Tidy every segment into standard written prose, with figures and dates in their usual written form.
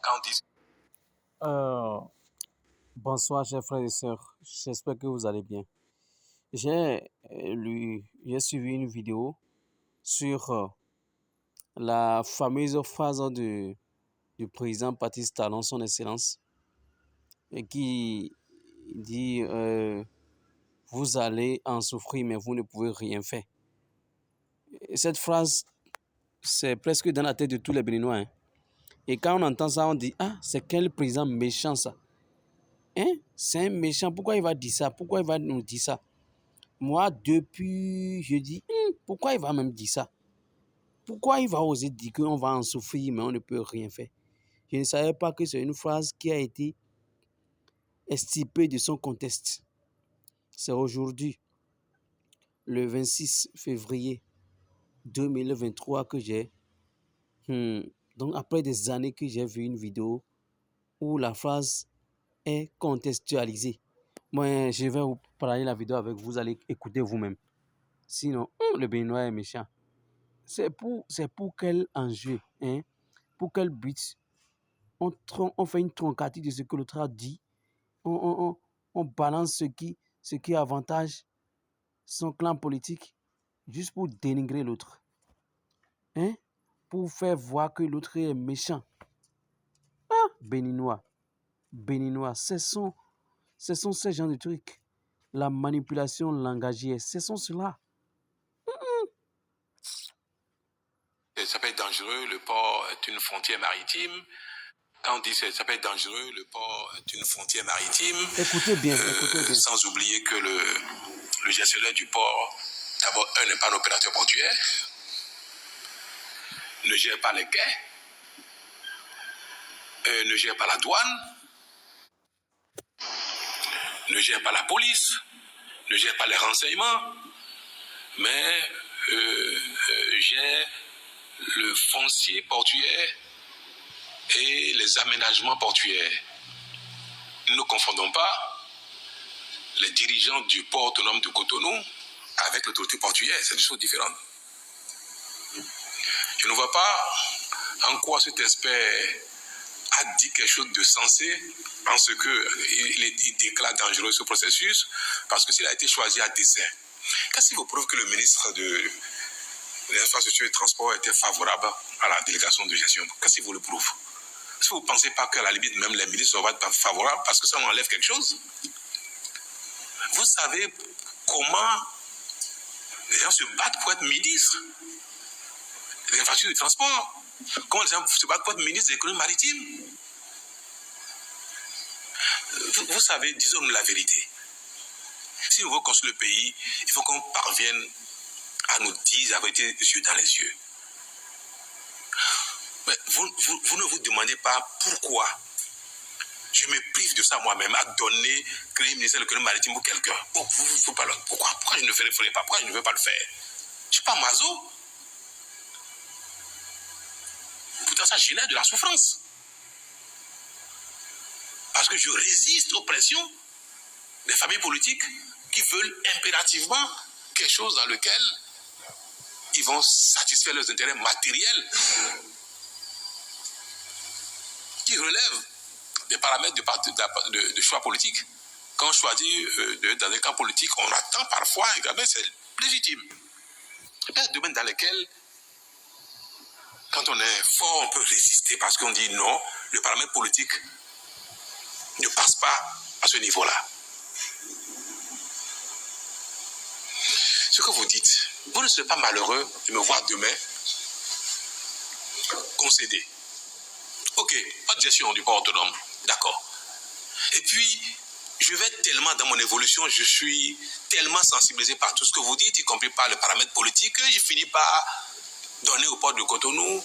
Quand on dit... Euh, Bonsoir, chers frères et sœurs. J'espère que vous allez bien. J'ai suivi une vidéo sur la fameuse phrase du président Patrice Talon, son Excellence, et qui dit vous allez en souffrir, mais vous ne pouvez rien faire. Et cette phrase, c'est presque dans la tête de tous les Béninois, hein. Et quand on entend ça, on dit ah, c'est quel président méchant ça? Hein? C'est un méchant. Pourquoi il va dire ça? Pourquoi il va nous dire ça? Moi, depuis, je dis, pourquoi il va même dire ça? Pourquoi il va oser dire qu'on va en souffrir, mais on ne peut rien faire? Je ne savais pas que c'est une phrase qui a été extirpée de son contexte. C'est aujourd'hui, le 26 février 2023, que donc après des années que j'ai vu une vidéo où la phrase est contextualisée. Moi, je vais vous parler la vidéo avec vous, vous allez écouter vous-même. Sinon, le Béninois est méchant. C'est pour quel enjeu, hein? Pour quel but? On fait une troncature de ce que l'autre a dit. On balance ce qui avantage son clan politique juste pour dénigrer l'autre. Hein? Pour faire voir que l'autre est méchant. Ah, Béninois. Béninois, ce sont ces genres de trucs. La manipulation langagière, ce sont cela. Ça peut être dangereux, le port est une frontière maritime. Quand on dit ça peut être dangereux, le port est une frontière maritime. Écoutez bien, écoutez bien. Sans oublier que le gestionnaire du port, d'abord, n'est pas un opérateur portuaire, ne gère pas les quais, ne gère pas la douane, ne gère pas la police, ne gère pas les renseignements, mais gère le foncier portuaire et les aménagements portuaires. Nous ne confondons pas les dirigeants du port autonome de Cotonou avec l'autorité portuaire, c'est des choses différentes. Je ne vois pas en quoi cet expert a dit quelque chose de sensé en ce qu'il déclare dangereux ce processus, parce que s'il a été choisi à dessein, qu'est-ce qui vous prouve que le ministre de l'Infrastructure et des Transports était favorable à la délégation de gestion? Qu'est-ce qui vous le prouve? Est-ce que vous ne pensez pas qu'à la limite, même les ministres ne vont pas être favorables parce que ça enlève quelque chose? Vous savez comment les gens se battent pour être ministres de l'infrastructure et du transport? Comment les gens se battent pour être ministres de l'économie maritime? Vous savez, disons-nous la vérité. Si on veut construire le pays, il faut qu'on parvienne à nous dire la vérité yeux dans les yeux. Mais vous ne vous demandez pas pourquoi je me prive de ça moi-même à donner, créer un ministère de l'économie maritime pour quelqu'un. Pourquoi je ne le ferai pas? Pourquoi je ne veux pas le faire? Je ne suis pas maso. Pourtant, ça génère de la souffrance. Parce que je résiste aux pressions des familles politiques qui veulent impérativement quelque chose dans lequel ils vont satisfaire leurs intérêts matériels qui relèvent des paramètres de choix politique. Quand on choisit dans un camp politique, on attend parfois, et c'est légitime. Il y a des domaines dans lesquels, quand on est fort, on peut résister parce qu'on dit non, le paramètre politique ne passe pas à ce niveau-là. Ce que vous dites, vous ne serez pas malheureux de me voir demain concéder. Ok, pas de gestion du port autonome, d'accord. Et puis, je vais tellement dans mon évolution, je suis tellement sensibilisé par tout ce que vous dites, y compris par les paramètres politiques, que je finis par donner au port de Cotonou,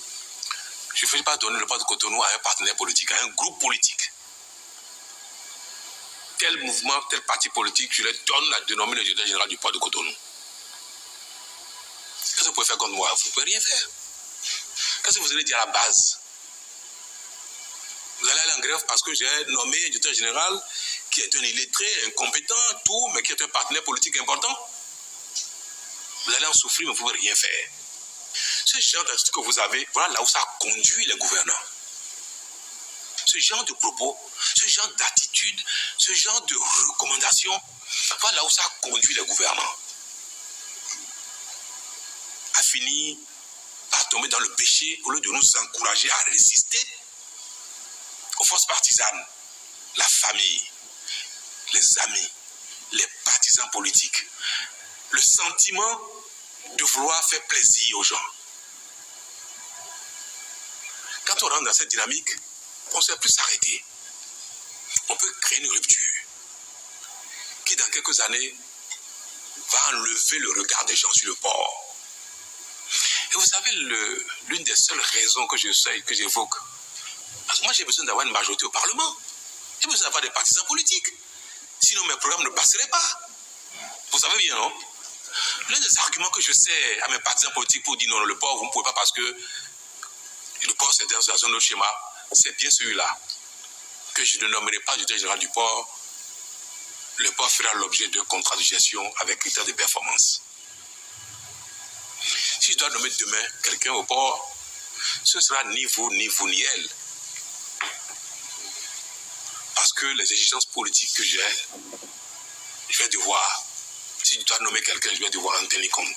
je finis par donner le port de Cotonou à un partenaire politique, à un groupe politique. Tel mouvement, tel parti politique, je leur donne la dénommée de directeur général du port de Cotonou. Qu'est-ce que vous pouvez faire contre moi? Vous ne pouvez rien faire. Qu'est-ce que vous allez dire à la base? Vous allez aller en grève parce que j'ai nommé un directeur général qui est un illettré, incompétent, tout, mais qui est un partenaire politique important. Vous allez en souffrir, mais vous ne pouvez rien faire. Ce genre d'attitude que vous avez, voilà là où ça conduit les gouvernants. ce genre de propos, ce genre d'attitude, ce genre de recommandations, voilà où ça conduit les gouvernants à finir par tomber dans le péché au lieu de nous encourager à résister aux forces partisanes, la famille, les amis, les partisans politiques, le sentiment de vouloir faire plaisir aux gens. Quand on rentre dans cette dynamique, on ne sait plus s'arrêter. On peut créer une rupture qui, dans quelques années, va enlever le regard des gens sur le port. Et vous savez, l'une des seules raisons que j'évoque, parce que moi j'ai besoin d'avoir une majorité au Parlement. J'ai besoin d'avoir des partisans politiques. Sinon mes programmes ne passeraient pas. Vous savez bien, non? L'un des arguments que je sais à mes partisans politiques pour dire non, le port, vous ne pouvez pas parce que le port c'est dans un autre schéma, c'est bien celui-là. Que je ne nommerai pas directeur général du port. Le port fera l'objet d'un contrat de gestion avec critères de performance. Si je dois nommer demain quelqu'un au port, ce sera ni vous, ni elle. Parce que les exigences politiques que j'ai, je vais devoir, si je dois nommer quelqu'un, je vais devoir en tenir compte.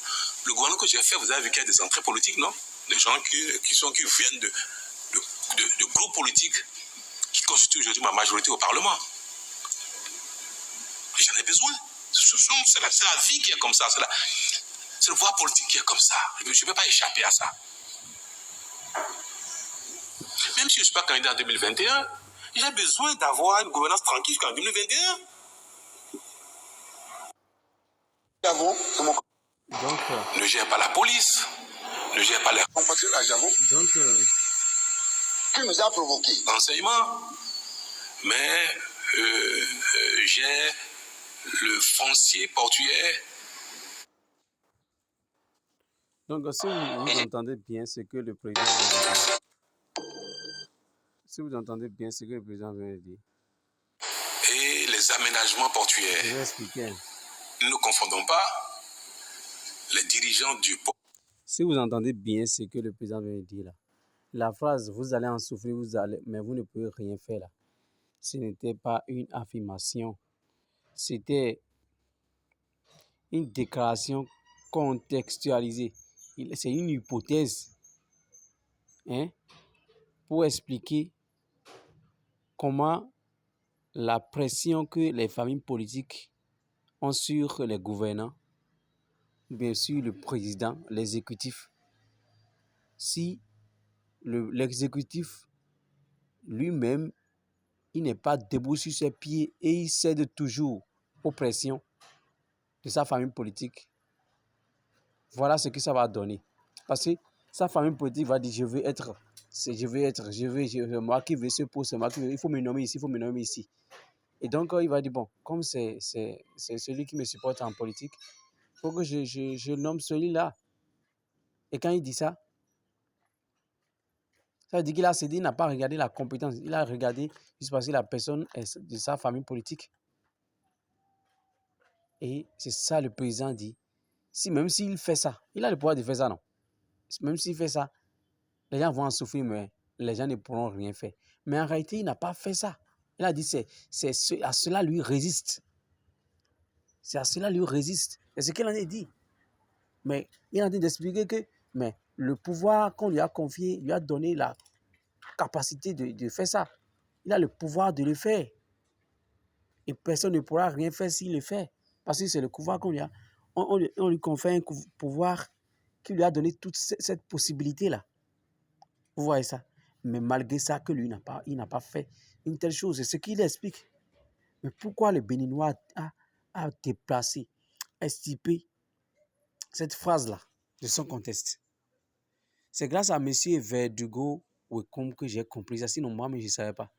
Le gouvernement que j'ai fait, vous avez vu qu'il y a des entrées politiques, non? Des gens qui viennent de groupes politiques qui constituent aujourd'hui ma majorité au Parlement. Et j'en ai besoin. C'est la vie qui est comme ça. C'est le pouvoir politique qui est comme ça. Je ne peux pas échapper à ça. Même si je ne suis pas candidat en 2021, j'ai besoin d'avoir une gouvernance tranquille jusqu'en 2021. Donc, Ne gère pas la police, ne gère pas les donc qui nous a provoqué l'enseignement, mais j'ai le foncier portuaire. Donc, si vous entendez bien ce que le président vient de dire, si vous entendez bien ce que le président vient de dire, et les aménagements portuaires, je vais expliquer. Nous ne confondons pas les dirigeants du port. Si vous entendez bien ce que le président vient de dire là, la phrase vous allez en souffrir, mais vous ne pouvez rien faire là, ce n'était pas une affirmation, c'était une déclaration contextualisée. C'est une hypothèse, hein, pour expliquer comment la pression que les familles politiques ont sur les gouvernants, bien sûr le président, l'exécutif. Si l'exécutif lui-même, il n'est pas debout sur ses pieds et il cède toujours aux pressions de sa famille politique, voilà ce que ça va donner. Parce que sa famille politique va dire je veux être, moi qui veux ce poste, moi qui veux, il faut me nommer ici, il faut me nommer ici. Et donc il va dire bon, comme c'est celui qui me supporte en politique, il faut que je nomme celui-là. Et quand il dit ça, ça veut dire qu'il a cédé, il n'a pas regardé la compétence, il a regardé juste parce que la personne est de sa famille politique. Et c'est ça le président dit. Même s'il fait ça, il a le pouvoir de faire ça, non? Même s'il fait ça, les gens vont en souffrir, mais les gens ne pourront rien faire. Mais en réalité, il n'a pas fait ça. Il a dit à cela lui résiste. C'est à cela lui résiste. C'est ce qu'il en a dit. Mais il a dit d'expliquer que le pouvoir qu'on lui a confié lui a donné la capacité de faire ça. Il a le pouvoir de le faire. Et personne ne pourra rien faire s'il le fait. Parce que c'est le pouvoir qu'on lui a. On lui confie un pouvoir qui lui a donné toute cette possibilité-là. Vous voyez ça? Mais malgré ça, que lui il n'a pas fait une telle chose. C'est ce qu'il explique. Mais pourquoi le Béninois a déplacé, estipé cette phrase-là de son contexte? C'est grâce à M. Verdugo Wecom que j'ai compris ça. Sinon, moi, mais je ne savais pas.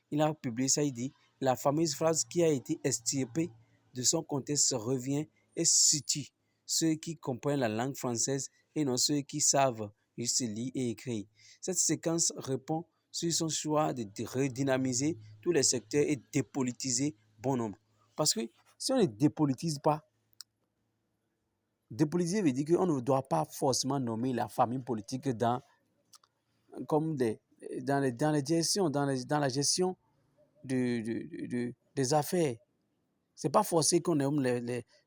Il a publié ça, il dit la fameuse phrase qui a été extirpée de son contexte revient et situe ceux qui comprennent la langue française et non ceux qui savent juste lire et écrire. Cette séquence répond sur son choix de redynamiser tous les secteurs et dépolitiser bon nombre. Parce que si on ne dépolitise pas, dépolitiser veut dire qu'on ne doit pas forcément nommer la famille politique comme des dans la gestion des affaires. C'est pas forcé qu'on aime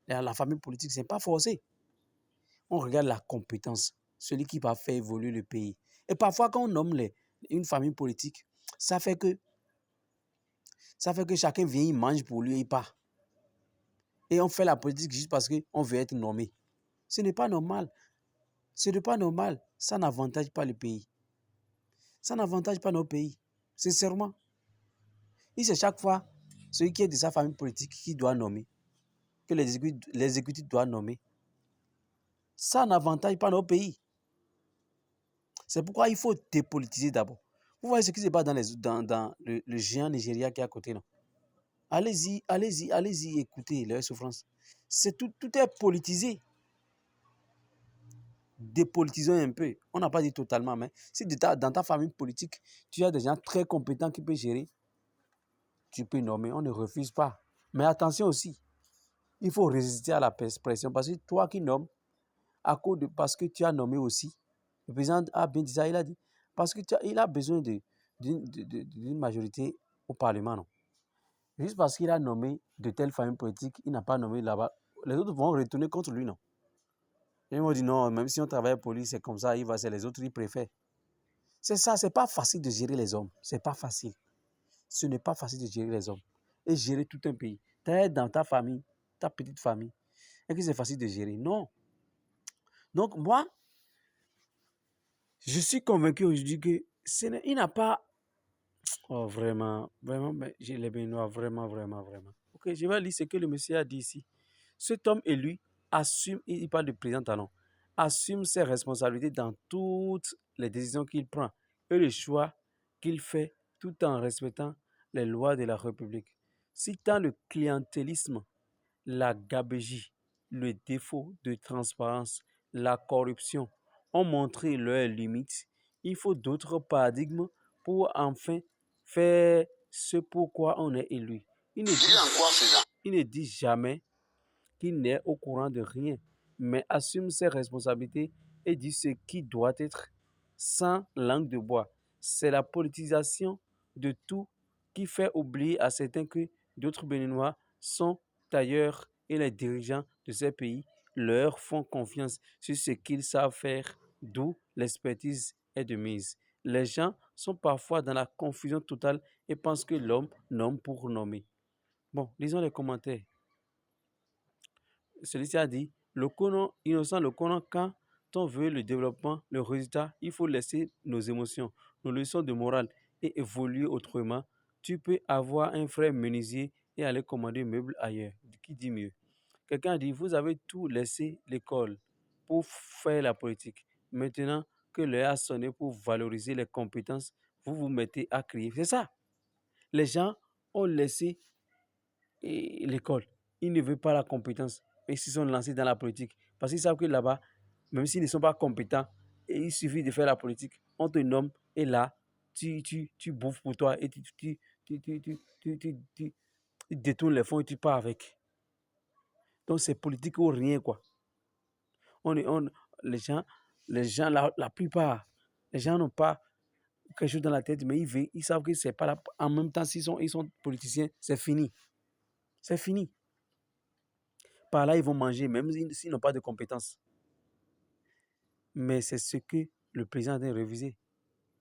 la famille politique, c'est pas forcé. On regarde la compétence, celui qui va faire évoluer le pays. Et parfois, quand on nomme une famille politique, ça fait que chacun vient, il mange pour lui et il part. Et on fait la politique juste parce qu'on veut être nommé. Ce n'est pas normal. Ce n'est pas normal. Ça n'avantage pas le pays. Ça n'avantage pas nos pays. Sincèrement. Et c'est chaque fois celui qui est de sa famille politique qui doit nommer, que l'exécutif doit nommer. Ça n'avantage pas nos pays. C'est pourquoi il faut dépolitiser d'abord. Vous voyez ce qui se passe dans le géant Nigeria qui est à côté, non? Allez-y, écoutez leurs souffrances. Tout est politisé. Dépolitisons un peu. On n'a pas dit totalement, mais si dans ta famille politique, tu as des gens très compétents qui peuvent gérer, tu peux nommer. On ne refuse pas. Mais attention aussi, il faut résister à la pression parce que toi qui nommes, parce que tu as nommé aussi, le président a bien dit ça, il a dit, parce que il a besoin d'une majorité au Parlement, non? Juste parce qu'il a nommé de telle famille politique, il n'a pas nommé là-bas, les autres vont retourner contre lui, non? Et ils m'ont dit non, même si on travaille pour lui, c'est comme ça, c'est les autres, ils préfèrent. C'est ça, c'est pas facile de gérer les hommes. C'est pas facile. Ce n'est pas facile de gérer les hommes. Et gérer tout un pays. Tu es dans ta famille, ta petite famille. Est-ce que c'est facile de gérer? Non. Donc moi, je suis convaincu aujourd'hui que il n'a pas... Oh, vraiment, mais j'ai les Béninois, vraiment. Ok, je vais lire ce que le monsieur a dit ici. Cet homme élu assume, il parle du président Talon, assume ses responsabilités dans toutes les décisions qu'il prend et les choix qu'il fait tout en respectant les lois de la République. Citant le clientélisme, la gabegie, le défaut de transparence, la corruption ont montré leurs limites. Il faut d'autres paradigmes pour enfin faire ce pourquoi on est élu. Il ne dit jamais qu'il n'est au courant de rien, mais assume ses responsabilités et dit ce qui doit être sans langue de bois. C'est la politisation de tout qui fait oublier à certains que d'autres Béninois sont ailleurs et les dirigeants de ces pays leur font confiance sur ce qu'ils savent faire, d'où l'expertise est de mise. Les gens sont parfois dans la confusion totale et pensent que l'homme nomme pour nommer. Bon, lisons les commentaires. Celui-ci a dit, innocent le connaît quand on veut le développement, le résultat, il faut laisser nos émotions, nos leçons de morale et évoluer autrement. Tu peux avoir un frère menuisier et aller commander un meuble ailleurs. Qui dit mieux? Quelqu'un a dit, vous avez tout laissé l'école pour faire la politique. Maintenant que l'heure a sonné pour valoriser les compétences, vous vous mettez à crier. C'est ça. Les gens ont laissé l'école. Ils ne veulent pas la compétence. Et ils se sont lancés dans la politique. Parce qu'ils savent que là-bas, même s'ils ne sont pas compétents, il suffit de faire la politique. On te nomme et là, tu bouffes pour toi et tu détournes les fonds et tu pars avec. Donc c'est politique ou rien, quoi. Les gens, la plupart, les gens n'ont pas quelque chose dans la tête, mais ils savent que c'est pas là. En même temps, ils sont politiciens, c'est fini. C'est fini. Par là, ils vont manger, même s'ils n'ont pas de compétences. Mais c'est ce que le président a révisé.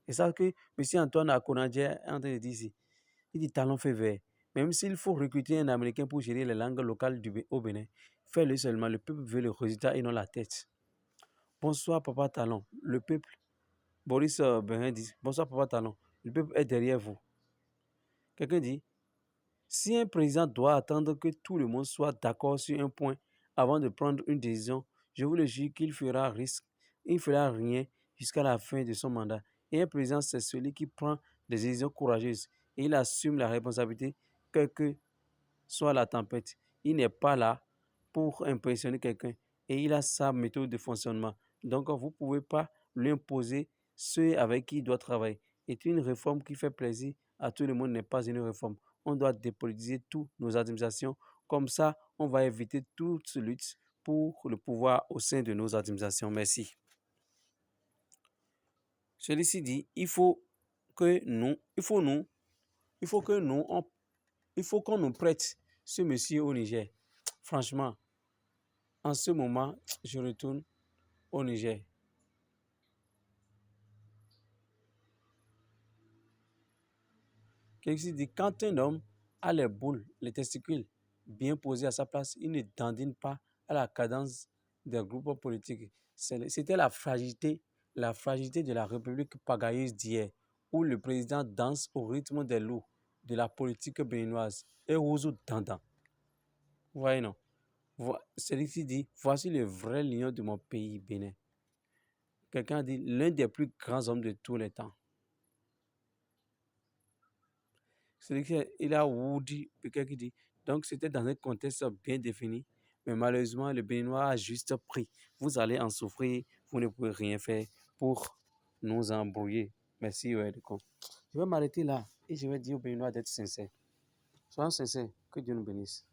C'est ça que M. Antoine Akonadje est en train de dire ici. Il dit talon fait vert. Même s'il faut recruter un Américain pour gérer les langues locales au Bénin, fais-le seulement. Le peuple veut le résultat et non la tête. Bonsoir, Papa Talon. Le peuple, Boris Berin dit, bonsoir, Papa Talon. Le peuple est derrière vous. Quelqu'un dit, si un président doit attendre que tout le monde soit d'accord sur un point avant de prendre une décision, je vous le jure qu'il fera rien jusqu'à la fin de son mandat. Et un président, c'est celui qui prend des décisions courageuses et il assume la responsabilité, quelle que soit la tempête. Il n'est pas là pour impressionner quelqu'un et il a sa méthode de fonctionnement. Donc, vous ne pouvez pas lui imposer ceux avec qui il doit travailler. Et une réforme qui fait plaisir à tout le monde n'est pas une réforme. On doit dépolitiser toutes nos administrations. Comme ça, on va éviter toute lutte pour le pouvoir au sein de nos administrations. Merci. Celui-ci dit, il faut que nous, il faut qu'on nous prête ce monsieur au Niger. Franchement, en ce moment, je retourne au Niger. Quelqu'un dit, quand un homme a les boules, les testicules bien posés à sa place, il ne dandine pas à la cadence des groupes politiques. C'était la fragilité de la République pagailleuse d'hier, où le président danse au rythme des loups de la politique béninoise et Ouzou Dandan. Vous voyez, non? Celui-ci dit, voici le vrai lion de mon pays, Bénin. Quelqu'un dit, l'un des plus grands hommes de tous les temps. Il a Woody, quelqu'un qui dit, donc c'était dans un contexte bien défini, mais malheureusement, le Béninois a juste pris. Vous allez en souffrir, vous ne pouvez rien faire pour nous embrouiller. Merci, ouais, d'accord. Je vais m'arrêter là et je vais dire aux Béninois d'être sincères. Soyons sincères, que Dieu nous bénisse.